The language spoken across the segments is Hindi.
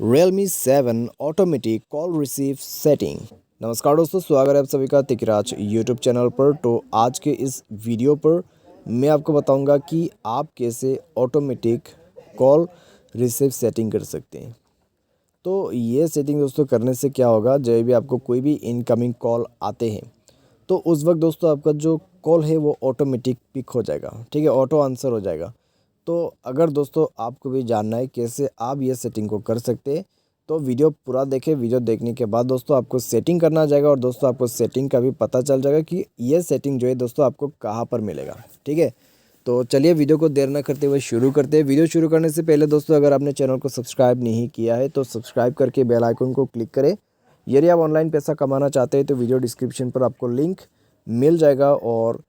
Realme 7 automatic call receive setting. नमस्कार दोस्तों, स्वागत है आप सभी का तिकराज यूट्यूब चैनल पर। तो आज के इस वीडियो पर मैं आपको बताऊंगा कि आप कैसे ऑटोमेटिक कॉल रिसीव सेटिंग कर सकते हैं। तो ये सेटिंग दोस्तों करने से क्या होगा, जब भी आपको कोई भी इनकमिंग कॉल आते हैं तो उस वक्त दोस्तों आपका जो कॉल है वो ऑटोमेटिक पिक हो जाएगा, ठीक है, ऑटो आंसर हो जाएगा। तो अगर दोस्तों आपको भी जानना है कैसे आप ये सेटिंग को कर सकते हैं तो वीडियो पूरा देखें। वीडियो देखने के बाद दोस्तों आपको सेटिंग करना आ जाएगा और दोस्तों आपको सेटिंग का भी पता चल जाएगा कि ये सेटिंग जो है दोस्तों आपको कहाँ पर मिलेगा, ठीक है। तो चलिए वीडियो को देर न करते हुए शुरू करते हैं। वीडियो शुरू करने से पहले दोस्तों अगर आपने चैनल को सब्सक्राइब नहीं किया है तो सब्सक्राइब करके बेल आइकन को क्लिक करें। यदि आप ऑनलाइन पैसा कमाना चाहते हैं तो वीडियो डिस्क्रिप्शन पर आपको लिंक मिल जाएगा और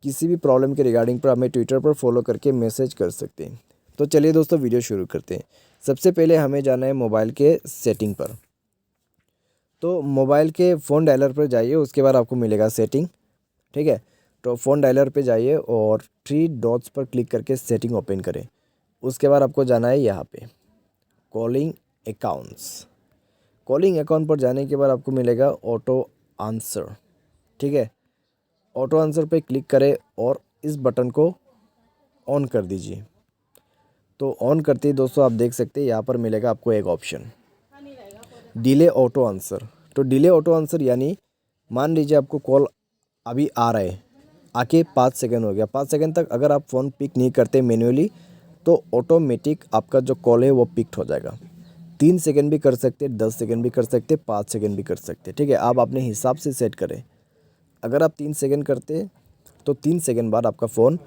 किसी भी प्रॉब्लम के रिगार्डिंग पर हमें ट्विटर पर फॉलो करके मैसेज कर सकते हैं। तो चलिए दोस्तों वीडियो शुरू करते हैं। सबसे पहले हमें जाना है मोबाइल के सेटिंग पर। तो मोबाइल के फ़ोन डायलर पर जाइए, उसके बाद आपको मिलेगा सेटिंग, ठीक है। तो फ़ोन डायलर पे जाइए और थ्री डॉट्स पर क्लिक करके सेटिंग ओपन करें। उसके बाद आपको जाना है यहाँ पे कॉलिंग अकाउंट्स। कॉलिंग अकाउंट पर जाने के बाद आपको मिलेगा ऑटो आंसर, ठीक है। ऑटो आंसर पे क्लिक करें और इस बटन को ऑन कर दीजिए। तो ऑन करते ही दोस्तों आप देख सकते हैं यहाँ पर मिलेगा आपको एक ऑप्शन डिले ऑटो आंसर। तो डिले ऑटो आंसर यानी मान लीजिए आपको कॉल अभी आ रहा है, आके 5 सेकंड हो गया, 5 सेकंड तक अगर आप फ़ोन पिक नहीं करते मैन्युअली तो ऑटोमेटिक आपका जो कॉल है वो पिक्ड हो जाएगा। 3 सेकंड भी कर सकते, 10 सेकंड भी कर सकते, 5 सेकंड भी कर सकते, ठीक है। आप अपने हिसाब से सेट करें। अगर आप 3 सेकंड करते तो 3 सेकंड बाद आपका फ़ोन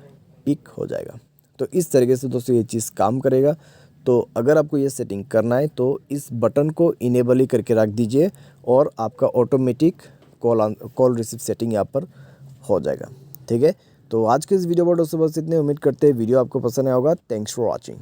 पिक हो जाएगा। तो इस तरीके से दोस्तों ये चीज़ काम करेगा। तो अगर आपको ये सेटिंग करना है तो इस बटन को इनेबल ही करके रख दीजिए और आपका ऑटोमेटिक कॉल रिसीव सेटिंग यहाँ पर हो जाएगा, ठीक है। तो आज के इस वीडियो पर दोस्तों बस इतने। उम्मीद करते हैं वीडियो आपको पसंद आया होगा। Thanks for watching.